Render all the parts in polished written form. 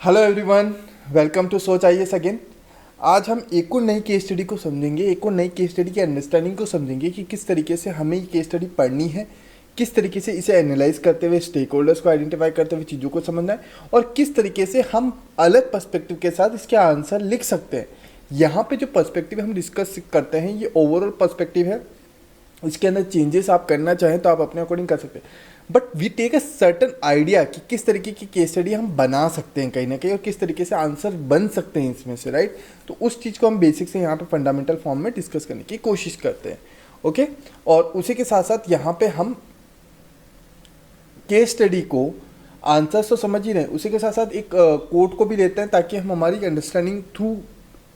Hello everyone, welcome to सोच IAS again. आज हम एक और नई केस स्टडी को समझेंगे, एक और नई केस स्टडी की अंडरस्टैंडिंग को समझेंगे कि किस तरीके से हमें ये केस स्टडी पढ़नी है, किस तरीके से इसे एनालाइज करते हुए स्टेक होल्डर्स को आइडेंटिफाई करते हुए चीज़ों को समझना है और किस तरीके से हम अलग पर्सपेक्टिव के साथ इसके आंसर लिख सकते हैं। यहाँ पे जो पर्सपेक्टिव हम डिस्कस करते हैं ये ओवरऑल पर्सपेक्टिव है। इसके अंदर चेंजेस आप करना चाहें तो आप अपने अकॉर्डिंग कर सकते हैं, but we take a certain idea कि किस तरीके की केस स्टडी हम बना सकते हैं कहीं ना कहीं और किस तरीके से आंसर बन सकते हैं इसमें से, राइट। तो उस चीज़ को हम बेसिक से यहाँ पे फंडामेंटल फॉर्म में डिस्कस करने की कोशिश करते हैं, ओके। और उसी के साथ साथ यहाँ पे हम केस स्टडी को आंसर्स तो समझ ही रहे हैं, उसी के साथ साथ एक कोड को भी लेते हैं ताकि हम हमारी अंडरस्टैंडिंग थ्रू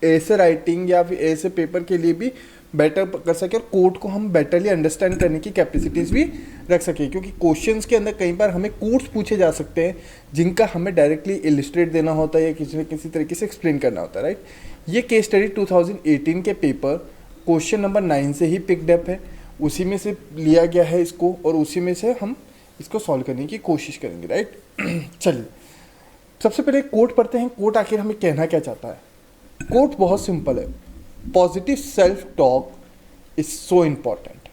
ऐसे राइटिंग या फिर ऐसे पेपर के लिए भी बेटर कर सके और कोड को हम बेटरली अंडरस्टैंड करने की कैपेसिटीज़ भी रख सके, क्योंकि क्वेश्चंस के अंदर कई बार हमें कोड्स पूछे जा सकते हैं जिनका हमें डायरेक्टली इलिस्ट्रेट देना होता है या किसी न किसी तरीके से एक्सप्लेन करना होता है, राइट। ये केस स्टडी 2018 के पेपर क्वेश्चन नंबर 9 से ही पिकड है, उसी में से लिया गया है इसको और उसी में से हम इसको सॉल्व करने की कोशिश करेंगे, राइट। चलिए सबसे पहले कोट पढ़ते हैं। कोट आखिर हमें कहना क्या चाहता है? कोट बहुत सिंपल है, positive self talk is so important.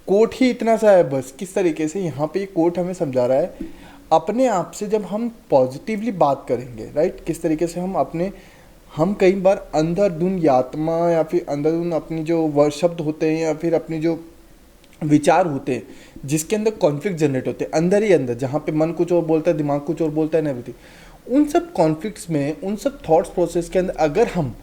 Quote ही इतना सा है बस। किस तरीके से यहाँ पे ये कोट हमें समझा रहा है, अपने आप से जब हम पॉजिटिवली बात करेंगे, राइट, किस तरीके से हम कई बार अंधाधुन यात्मा या फिर अंधाधुन अपनी जो वर्ड शब्द होते हैं या फिर अपनी जो विचार होते हैं जिसके अंदर कॉन्फ्लिक्ट जनरेट होते हैं अंदर ही अंदर, जहाँ पे मन कुछ और बोलता है, दिमाग कुछ और बोलता है ना, एवरीथिंग, उन सब कॉन्फ्लिक्ट्स में, उन सब थॉट्स प्रोसेस के अंदर अगर हम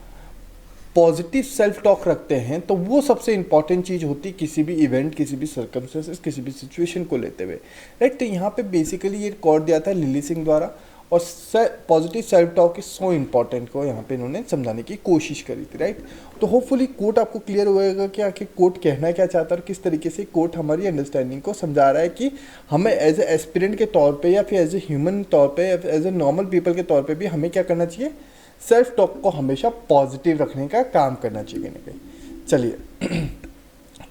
पॉजिटिव सेल्फ टॉक रखते हैं तो वो सबसे इंपॉर्टेंट चीज़ होती है किसी भी इवेंट, किसी भी सर्कमस्टेंसेस, किसी भी सिचुएशन को लेते हुए, राइट। तो यहाँ पे बेसिकली ये कोट दिया था लिली सिंह द्वारा और positive self talk is so important को यहाँ पे इन्होंने समझाने की कोशिश करी थी, राइट। तो होपफुली कोट आपको क्लियर होएगा कि आखिर कोट कहना क्या चाहता है और किस तरीके से कोट हमारी अंडरस्टैंडिंग को समझा रहा है कि हमें एज ए एस्पिरेंट के तौर पे या फिर एज ए ह्यूमन तौर पे या एज ए नॉर्मल पीपल के तौर पे भी हमें क्या करना चाहिए, सेल्फ टॉक को हमेशा पॉजिटिव रखने का काम करना चाहिए कहीं ना कहीं। चलिए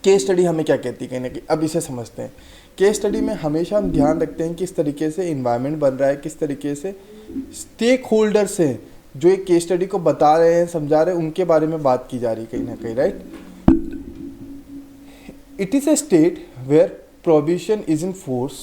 केस स्टडी हमें क्या कहती है कहीं ना कहीं, अब इसे समझते हैं। केस स्टडी में हमेशा हम ध्यान रखते हैं किस तरीके से इन्वायरमेंट बन रहा है, किस तरीके से स्टेक होल्डर्स हैं जो एक केस स्टडी को बता रहे हैं, समझा रहे हैं, उनके बारे में बात की जा रही है कहीं ना कहीं, right. It is a state where prohibition is in force.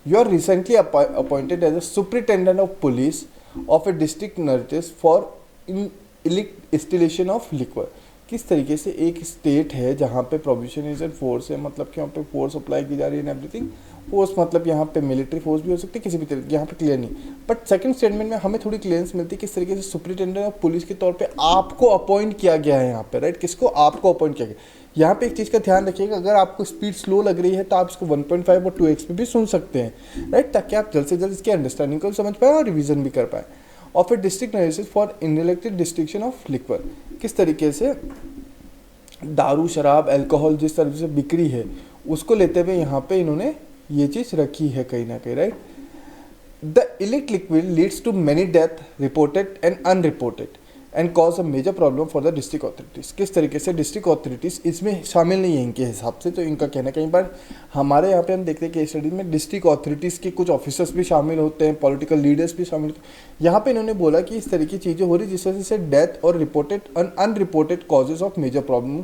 You are recently appointed as a superintendent of police of a district notorious for installation of liquor. किस तरीके से एक स्टेट है जहाँ पे प्रोहिबिशन इज इन फोर्स है, मतलब कि यहाँ पे फोर्स अप्लाई की जा रही है एवरीथिंग। फोर्स मतलब यहाँ पे मिलिट्री फोर्स भी हो सकती है, किसी भी तरीके, यहाँ पे क्लियर नहीं, बट सेकंड स्टेटमेंट में हमें थोड़ी क्लियरेंस मिलती है किस तरीके से सुपरिटेंडेंट ऑफ पुलिस के तौर पे आपको अपॉइंट किया गया है यहाँ पे, राइट। किसको? आपको अपॉइंट किया गया। यहाँ पे एक चीज़ का ध्यान रखिएगा, अगर आपको स्पीड स्लो लग रही है तो आप इसको 1.5 और 2x पे भी सुन सकते हैं, राइट, ताकि आप जल्द से जल्द इसकी अंडरस्टैंडिंग को समझ पाए और रिविजन भी कर पाए। Of a district analysis for in elected distinction of liquor. किस तरीके से दारू, शराब, अल्कोहल जिस तरह से बिक्री है उसको लेते हुए यहाँ पे इन्होंने ये चीज़ रखी है कहीं ना कहीं, right. The illicit liquid leads to many death reported and unreported and cause a major problem for the district authorities. किस तरीके से डिस्ट्रिक्ट अथॉरिटीज़ इसमें शामिल नहीं है इनके हिसाब से, तो इनका कहना कहीं बार हमारे यहाँ पे हम देखते हैं केस स्टडी में डिस्ट्रिक्ट अथॉरिटीज़ के कुछ ऑफिसर्स भी शामिल होते हैं, पॉलिटिकल लीडर्स भी शामिल होते हैं। यहाँ पे इन्होंने बोला कि इस तरह की चीज़ें हो रही जिस वजह से डेथ और reported unreported causes of major problem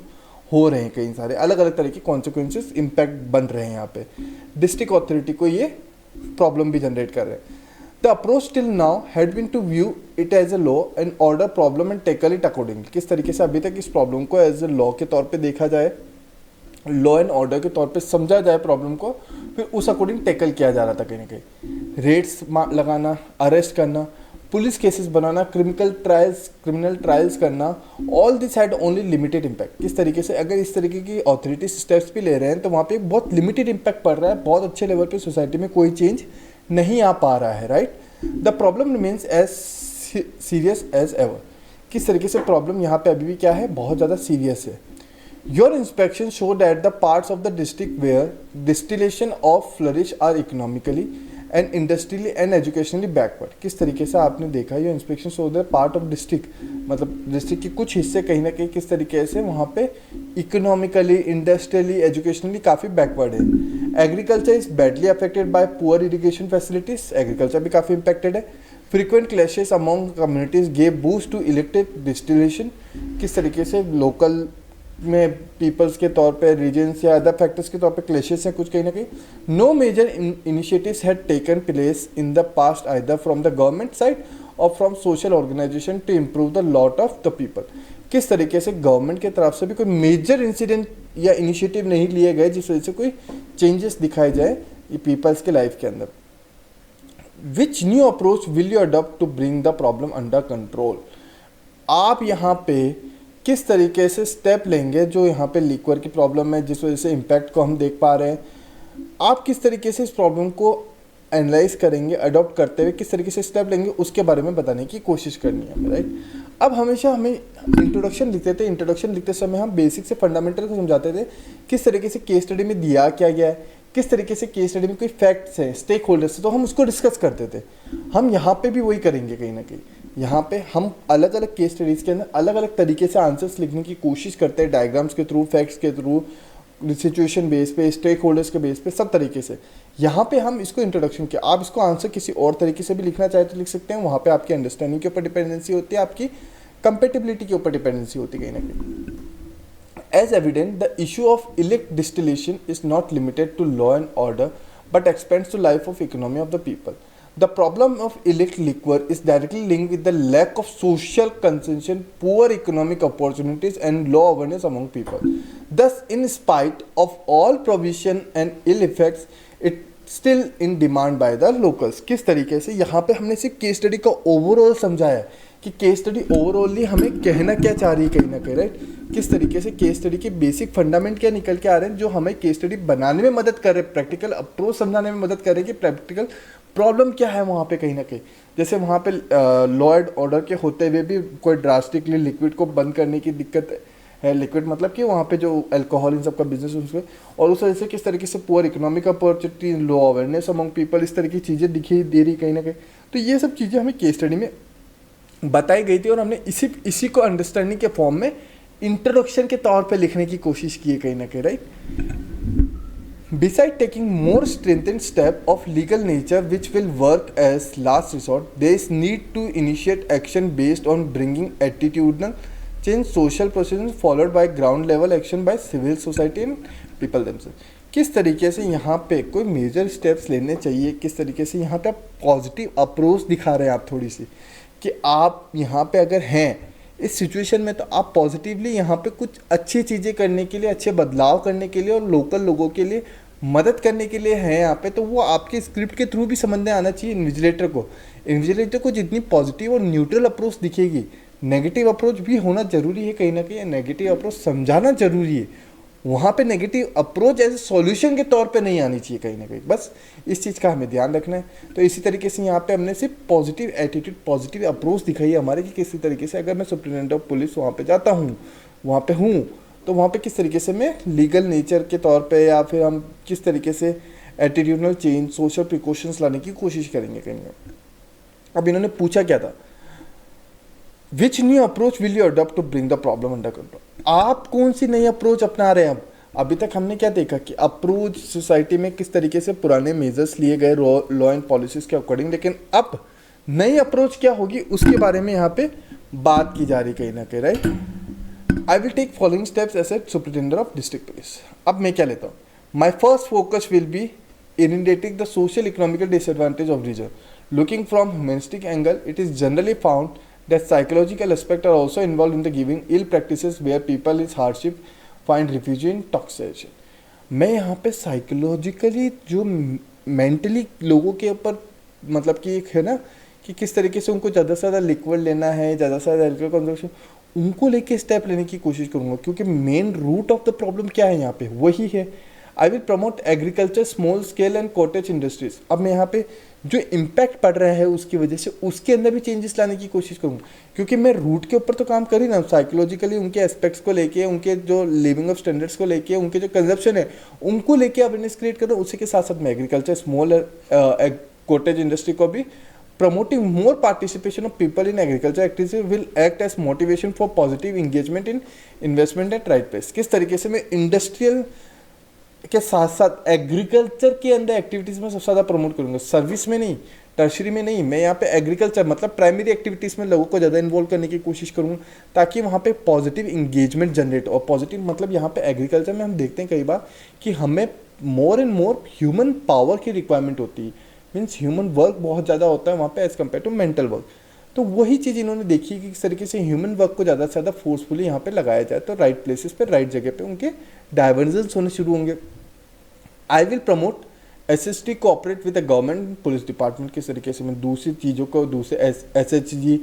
हो रहे हैं, कई सारे अलग अलग तरह के कॉन्सिक्वेंसेस इम्पैक्ट बन रहे हैं यहाँ पे, डिस्ट्रिक्ट अथॉरिटी को ये प्रॉब्लम भी जनरेट कर रहे हैं। The approach till now had been to view it as a law and order problem and tackle it accordingly. किस तरीके से अभी तक इस प्रॉब्लम को एज अ लॉ के तौर पे देखा जाए, लॉ एंड ऑर्डर के तौर पे समझा जाए प्रॉब्लम को, फिर उस अकॉर्डिंग टेकल किया जा रहा था कहीं ना कहीं। रेट्स लगाना, अरेस्ट करना, पुलिस केसेस बनाना, क्रिमिनल ट्रायल्स करना, all this had only limited impact. किस तरीके से अगर इस तरीके की अथॉरिटीज स्टेप्स भी ले रहे हैं तो वहाँ पे बहुत लिमिटेड इम्पैक्ट पड़ रहा है, बहुत अच्छे लेवल पे सोसाइटी में कोई चेंज नहीं आ पा रहा है, right. The problem remains as serious as ever. किस तरीके से प्रॉब्लम यहाँ पे अभी भी क्या है, बहुत ज़्यादा सीरियस है। Your inspection show that the parts of the district where distillation of flourish are economically and industrially and educationally backward. किस तरीके से आपने देखा ये inspection show the part of district, मतलब डिस्ट्रिक्ट के कुछ हिस्से कहीं ना कहीं किस तरीके से वहाँ पे इकोनॉमिकली, इंडस्ट्रियली, एजुकेशनली काफ़ी बैकवर्ड है। Agriculture is badly affected by poor irrigation facilities, agriculture भी काफ़ी इम्पैक्टेड है। Frequent clashes among communities gave boost to electric distillation, किस तरीके से लोकल में पीपल्स के तौर पे रीजन्स या अदर फैक्टर्स के तौर पे क्लैशेस हैं कुछ कहीं ना कहीं. No major initiatives had taken place in the past either from the government side और from social organization to improve the lot of the people. किस तरीके से गवर्नमेंट की तरफ से भी कोई मेजर इंसिडेंट या इनिशिएटिव नहीं लिए गए जिस वजह से कोई चेंजेस दिखाए जाए ये पीपल्स के लाइफ के अंदर. Which new approach will you adopt to bring the problem under control. आप यहाँ पे किस तरीके से स्टेप लेंगे जो यहाँ पे लिक्वर की प्रॉब्लम है जिस वजह से इम्पैक्ट को हम देख पा रहे हैं, आप किस तरीके से इस प्रॉब्लम को एनालाइज करेंगे, अडॉप्ट करते हुए किस तरीके से स्टेप लेंगे उसके बारे में बताने की कोशिश करनी है हमें, राइट. अब हमेशा हमें इंट्रोडक्शन लिखते थे, इंट्रोडक्शन लिखते समय हम बेसिक से फंडामेंटल को समझाते थे किस तरीके से केस स्टडी में दिया क्या गया है, किस तरीके से केस स्टडी में कोई फैक्ट्स है, स्टेक होल्डर्स है, तो हम उसको डिस्कस करते थे. हम यहाँ पे भी वही करेंगे कहीं ना कहीं. यहाँ पे हम अलग अलग केस स्टडीज़ के अंदर अलग अलग तरीके से आंसर्स लिखने की कोशिश करते हैं, डायग्राम्स के थ्रू, फैक्ट्स के थ्रू, सिचुएशन बेस पे, स्टेक होल्डर्स के बेस पे, सब तरीके से. यहाँ पे हम इसको इंट्रोडक्शन किया. आप इसको आंसर किसी और तरीके से भी लिखना चाहे तो लिख सकते हैं. वहाँ पे आपकी अंडरस्टैंडिंग के ऊपर डिपेंडेंसी होती है, आपकी कंपेटेबिलिटी के ऊपर डिपेंडेंसी होती है कहीं ना कहीं. As evident, the issue of illicit distillation is not limited to law and order, but expands to life of economy of the people. The problem of illicit liquor is directly linked with the lack of social consumption, poor economic opportunities, and low awareness among people. Thus, in spite of all provision and ill effects, it still in demand by the locals. किस तरीके से यहाँ पे हमने सिर्फ case study का overall समझाया है कि केस स्टडी ओवरऑली हमें कहना क्या चाह रही है कहीं ना कहीं, राइट. किस तरीके से केस स्टडी के बेसिक फंडामेंट क्या निकल के आ रहे हैं जो हमें केस स्टडी बनाने में मदद कर रहे हैं, प्रैक्टिकल अप्रोच समझाने में मदद कर रहे हैं कि प्रैक्टिकल प्रॉब्लम क्या है वहाँ पे कहीं ना कहीं. जैसे वहाँ पे लॉ एंड ऑर्डर के होते हुए भी कोई ड्रास्टिकली लिक्विड को बंद करने की दिक्कत है. लिक्विड मतलब कि वहाँ पे जो अल्कोहल इन सब का बिजनेस है उसमें, और उस वजह से किस तरीके से पुअर इकोनॉमिक अपॉर्चुनिटी, लो अवेयरनेस अमंग पीपल, इस तरह की चीज़ें दिखाई दे रही कहीं ना कहीं. तो ये सब चीज़ें हमें केस स्टडी में बताई गई थी और हमने इसी को अंडरस्टैंडिंग के फॉर्म में इंट्रोडक्शन के तौर पे लिखने की कोशिश की है कहीं ना कहीं, right. Beside taking more strengthened step of legal nature which will work as last resort, there is need to initiate action based on bringing attitudinal change, social processes followed by ground level action by civil society and people themselves. किस तरीके से यहाँ पे कोई major steps लेने चाहिए, किस तरीके से यहाँ पे पॉजिटिव अप्रोच दिखा रहे हैं आप थोड़ी सी कि आप यहाँ पे अगर हैं इस सिचुएशन में तो आप पॉजिटिवली यहाँ पे कुछ अच्छी चीज़ें करने के लिए, अच्छे बदलाव करने के लिए और लोकल लोगों के लिए मदद करने के लिए हैं यहाँ पे, तो वो आपके स्क्रिप्ट के थ्रू भी समझ में आना चाहिए इन्विजिलेटर को. इन्विजिलेटर को जितनी पॉजिटिव और न्यूट्रल अप्रोच दिखेगी, नेगेटिव अप्रोच भी होना जरूरी है कहीं ना कहीं, नेगेटिव अप्रोच समझाना जरूरी है. वहाँ पे negative approach as a solution के तौर पे नहीं आनी चाहिए कहीं ना कहीं. बस इस चीज़ का हमें ध्यान रखना है. तो इसी तरीके से यहाँ पे हमने सिर्फ पॉजिटिव एटीट्यूड, पॉजिटिव अप्रोच दिखाई है हमारे कि किसी तरीके से अगर मैं सुप्रिटेंडेंट ऑफ पुलिस वहाँ पे जाता हूँ, वहाँ पे हूँ, तो वहाँ पे किस तरीके से मैं लीगल नेचर के तौर पे या फिर हम किस तरीके से एटीट्यूडनल चेंज, सोशल प्रिकॉशंस लाने की कोशिश करेंगे कहीं ना. अब इन्होंने पूछा क्या था, which new approach will you adopt to bring the problem under control. आप कौन सी नई अप्रोच अपना रहे हैं. अभी तक हमने क्या देखा कि अप्रोच सोसाइटी में किस तरीके से पुराने मेजर्स लिए गए लॉ एंड पॉलिसीज के अकॉर्डिंग, लेकिन अब नई अप्रोच क्या होगी उसके बारे में यहाँ पे बात की जा रही कहीं ना कहीं, right. I will take following steps as a superintendent of district police. अब मैं क्या लेता हूँ, my first focus will be eliminating the social economical disadvantage of region. Looking from humanistic angle, it is generally found that psychological aspects are also involved in the giving ill practices where people is hardship find refuge in taxation. मैं यहाँ पे psychologically जो mentally लोगों के ऊपर मतलब कि एक है ना कि किस तरीके से उनको ज़्यादा से ज़्यादा लिक्विड लेना है, ज़्यादा से ज़्यादा एल्कोहल कंजम्पशन, उनको लेके स्टेप लेने की कोशिश करूँगा क्योंकि main root of the problem क्या है यहाँ पे वही है. I will promote agriculture, small scale and cottage industries. अब मैं यहाँ पे जो इम्पैक्ट पड़ रहा है उसकी वजह से उसके अंदर भी चेंजेस लाने की कोशिश करूँगा क्योंकि मैं रूट के ऊपर तो काम कर ही ना, साइकोलॉजिकली उनके एस्पेक्ट्स को लेके, उनके जो लिविंग ऑफ स्टैंडर्ड्स को लेके, उनके जो कंजप्शन है उनको लेके अवेयरनेस क्रिएट कर रहा हूँ. उसी के साथ साथ मैं एग्रीकल्चर, स्मॉल कॉटेज इंडस्ट्री को भी promoting more participation of people in agriculture activities will act as motivation for positive engagement in investment at right place. किस तरीके से मैं इंडस्ट्रियल के साथ साथ एग्रीकल्चर के अंदर एक्टिविटीज़ में सबसे ज़्यादा प्रमोट करूँगा, सर्विस में नहीं, टर्शरी में नहीं, मैं यहाँ पे एग्रीकल्चर मतलब प्राइमरी एक्टिविटीज़ में लोगों को ज़्यादा इन्वॉल्व करने की कोशिश करूँगा, ताकि वहाँ पे पॉजिटिव इंगेजमेंट जनरेट। और पॉजिटिव मतलब यहाँ पे एग्रीकल्चर में हम देखते हैं कई बार कि हमें more and more human power की रिक्वायरमेंट होती है, मीन्स ह्यूमन वर्क बहुत ज़्यादा होता है वहाँ पे as compare to mental work. तो वही चीज़ इन्होंने देखी कि किस तरीके से ह्यूमन वर्क को ज़्यादा से ज़्यादा फोर्सफुली यहाँ पे लगाया जाए, तो राइट प्लेसेस पे राइट जगह पे उनके डाइवर्जेंस होने शुरू होंगे। आई will promote SST cooperate with the government police department. किस तरीके से मैं दूसरी चीज़ों को, दूसरे एसएचजी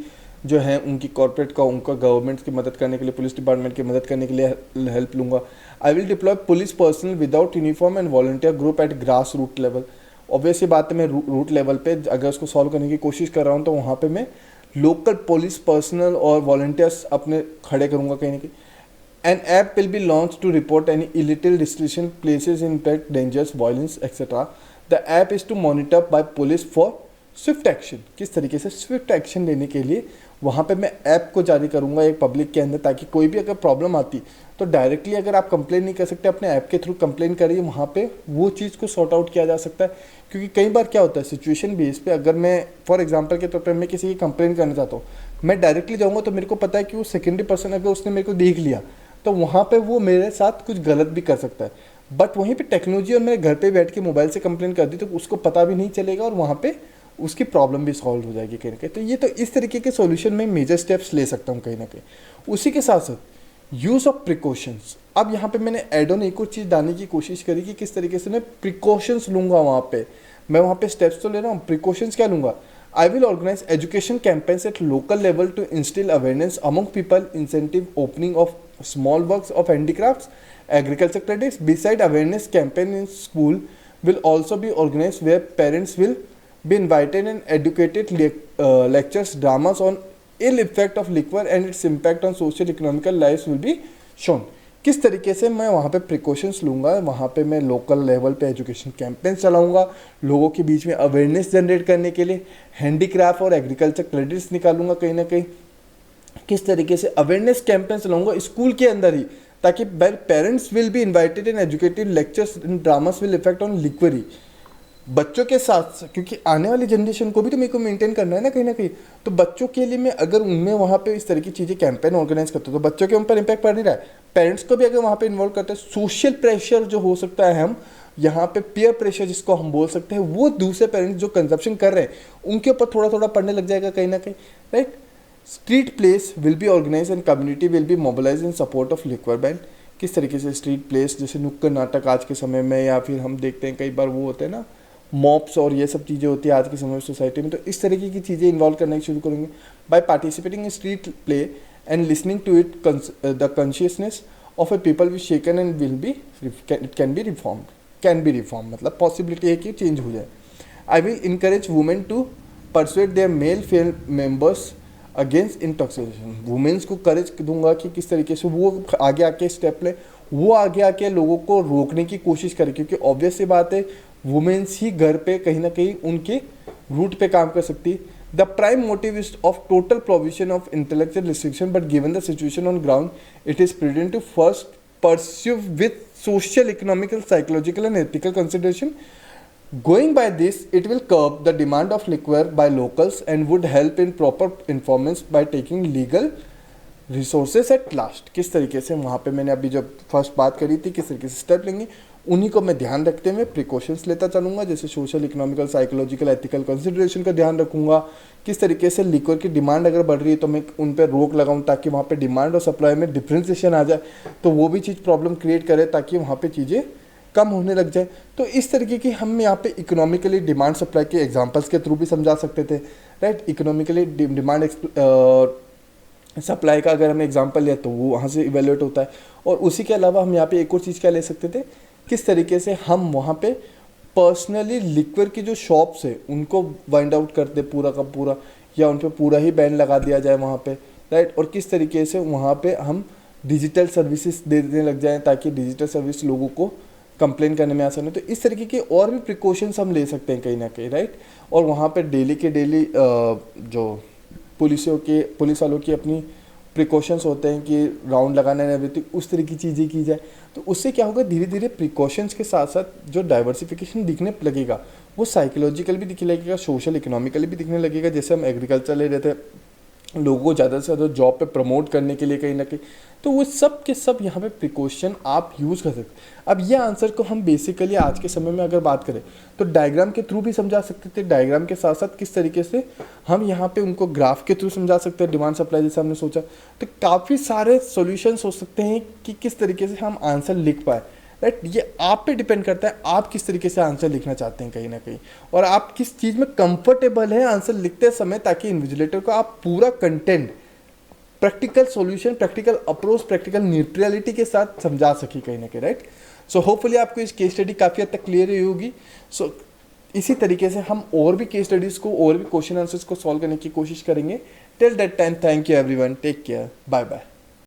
जो है उनकी कॉर्पोरेट का, उनका गवर्नमेंट की मदद करने के लिए, पुलिस डिपार्टमेंट की मदद करने के लिए हेल्प लूँगा। I will deploy police personal without uniform and volunteer group at grass root level. Obviously बात है, मैं रूट लेवल पे अगर उसको सॉल्व करने की कोशिश कर रहा हूँ तो वहाँ पे मैं लोकल पुलिस पर्सनल और वॉलंटियर्स अपने खड़े करूँगा कहीं ना कहीं। An app will be launched to report any illegal restriction, places impact, dangers, violence, etc. The app is to monitor by police for swift action। किस तरीके से स्विफ्ट एक्शन लेने के लिए वहाँ पे मैं ऐप को जारी करूँगा एक पब्लिक के अंदर, ताकि कोई भी अगर प्रॉब्लम आती तो डायरेक्टली अगर आप कंप्लेन नहीं कर सकते, अपने ऐप के थ्रू कंप्लेन करिए, वहाँ पे वो चीज़ को सॉर्ट आउट किया जा सकता है। क्योंकि कई बार क्या होता है सिचुएशन बेस पे, अगर मैं फॉर एग्जांपल के तौर पे मैं किसी की कंप्लेन करना चाहता हूँ, मैं डायरेक्टली जाऊँगा तो मेरे को पता है कि वो सेकेंडरी पर्सन अगर उसने मेरे को देख लिया तो वहाँ पे वो मेरे साथ कुछ गलत भी कर सकता है। बट वहीं पे टेक्नोलॉजी और मेरे घर पे बैठ के मोबाइल से कंप्लेन कर दी तो उसको पता भी नहीं चलेगा और वहाँ पे उसकी प्रॉब्लम भी सॉल्व हो जाएगी कहीं ना कहीं। तो ये तो इस तरीके के सॉल्यूशन में मेजर स्टेप्स ले सकता हूँ कहीं ना कहीं। उसी के साथ साथ यूज़ ऑफ प्रिकॉशंस। अब यहाँ पे मैंने एड ऑन एक और चीज़ डालने की कोशिश करी कि किस तरीके से मैं प्रिकॉशंस लूँगा वहाँ पे। मैं वहाँ पे स्टेप्स तो ले रहा हूँ, प्रिकॉशंस क्या लूँगा। I will organize education campaigns at local level to instill awareness among people, incentive opening of small works of handicrafts, agriculture credits. Beside awareness campaign in school will also be organized where parents will be invited and educated lectures, dramas on ill effect of liquor and its impact on social economical lives will be shown। किस तरीके से मैं वहाँ पे precautions लूँगा, वहाँ पे मैं लोकल लेवल पे एजुकेशन कैंपेन चलाऊँगा, लोगों के बीच में अवेयरनेस जनरेट करने के लिए हैंडीक्राफ्ट और एग्रीकल्चर क्रेडिट्स निकालूंगा कहीं ना कहीं। किस तरीके से अवेयरनेस कैंपेन चलाऊँगा स्कूल के अंदर ही, ताकि parents will be invited and educated lectures in dramas will effect on liquor. बच्चों के साथ, क्योंकि आने वाली जनरेशन को भी तो मेरे को मेंटेन करना है ना कहीं ना कहीं, तो बच्चों के लिए मैं अगर उनमें वहाँ पे इस तरह की चीज़ें कैंपेन ऑर्गेनाइज करता हूँ तो बच्चों के ऊपर इम्पैक्ट पड़ नहीं रहा है, पेरेंट्स को भी अगर वहाँ पे इन्वॉल्व करते हैं, सोशल प्रेशर जो हो सकता है, हम यहाँ पे पीयर प्रेशर जिसको हम बोल सकते हैं, वो दूसरे पेरेंट्स जो कंजप्शन कर रहे हैं उनके ऊपर थोड़ा थोड़ा पड़ने लग जाएगा कहीं ना कहीं, right. Street place will be organise and community will be mobilise in support of liquor ban. किस तरीके से स्ट्रीट प्लेस जैसे नुक्कड़ नाटक आज के समय में, या फिर हम देखते हैं कई बार वो होते हैं ना मॉप्स और ये सब चीज़ें होती है आज के समय में सोसाइटी में, तो इस तरीके की चीज़ें इन्वॉल्व करना शुरू करेंगे। By participating in street play and listening to it the consciousness of a people will shaken and will be it can be reformed. Can be reform मतलब पॉसिबिलिटी है कि चेंज हो जाए। I will encourage women to persuade their male fail members against intoxication. Women's को courage दूंगा कि किस तरीके से वो आगे आके स्टेप ले, वो आगे आके लोगों को रोकने की कोशिश करें, क्योंकि ऑब्वियस सी बात है वुमेन्स ही घर पे कहीं ना कहीं उनके रूट पे काम कर सकती है। The prime motive is of total provision of intellectual restriction, but given the situation on ground it is prudent to first pursue with social, economical, psychological and ethical consideration. Going by this, it will curb the demand of liquor by locals and would help in proper informants by taking legal resources at last। किस तरीके से वहाँ पे मैंने अभी जब first बात करी थी किस तरीके से स्टेप लेंगे, उन्हीं को मैं ध्यान रखते हुए प्रिकॉशंस लेता चलूँगा, जैसे social, economical, psychological, ethical consideration का ध्यान रखूँगा। किस तरीके से लिक्वर की डिमांड अगर बढ़ रही है तो मैं उन पर रोक लगाऊँ ताकि वहाँ पे डिमांड और सप्लाई में डिफ्रेंसिएशन आ जाए, तो वो भी चीज़ प्रॉब्लम क्रिएट करे ताकि वहाँ पे चीज़ें कम होने लग जाए। तो इस तरीके की हम यहाँ पे इकोनॉमिकली डिमांड सप्लाई के एग्जांपल्स के थ्रू भी समझा सकते थे, राइट। इकोनॉमिकली डिमांड सप्लाई का अगर हमने एग्जांपल लिया तो वो वहाँ से इवेल्युएट होता है। और उसी के अलावा हम यहाँ पे एक और चीज़ क्या ले सकते थे, किस तरीके से हम वहाँ पे पर्सनली लिक्वर की जो शॉप्स है उनको वाइंड आउट करते पूरा का पूरा, या उन पर पूरा ही बैन लगा दिया जाए वहाँ पे, राइट। और किस तरीके से वहाँ पे हम डिजिटल सर्विसेज देने लग जाएँ ताकि डिजिटल सर्विस लोगों को कंप्लेन करने में आसान हो। तो इस तरीके के और भी प्रिकॉशंस हम ले सकते हैं कहीं ना कहीं, राइट। और वहाँ पे डेली के डेली जो पुलिस वालों की अपनी प्रिकॉशंस होते हैं कि राउंड लगाना है एवरीथिंग, उस तरह की चीज़ें की जाए। तो उससे क्या होगा, धीरे धीरे प्रिकॉशंस के साथ साथ जो डाइवर्सिफिकेशन दिखने लगेगा वो साइकोलॉजिकल भी दिखने लगेगा, सोशल इकोनॉमिकली भी दिखने लगेगा। जैसे हम एग्रीकल्चर ले रहे थे, लोगों को ज़्यादा से ज़्यादा जॉब पे प्रमोट करने के लिए कहीं ना कहीं, तो वो सब के सब यहाँ पे प्रिकॉशन आप यूज़ कर सकते हैं। अब ये आंसर को हम बेसिकली आज के समय में अगर बात करें तो डायग्राम के थ्रू भी समझा सकते थे। डायग्राम के साथ साथ किस तरीके से हम यहाँ पे उनको ग्राफ के थ्रू समझा सकते हैं, डिमांड सप्लाई जैसे हमने सोचा। तो काफ़ी सारे सॉल्यूशंस हो सकते हैं कि किस तरीके से हम आंसर लिख पाए, राइट। ये आप पे डिपेंड करता है आप किस तरीके से आंसर लिखना चाहते हैं कहीं ना कहीं, और आप किस चीज़ में कंफर्टेबल है आंसर लिखते समय, ताकि इन्विजिलेटर को आप पूरा content practical solution, practical approach, practical neutrality के साथ समझा सके कहीं ना कहीं, राइट। सो होपफुली आपको इस केस स्टडी काफ़ी हद तक क्लियर हुई होगी। सो इसी तरीके से हम और भी केस स्टडीज़ को और भी क्वेश्चन आंसर्स को सॉल्व करने की कोशिश करेंगे। Till that time, thank you everyone, take care, bye bye.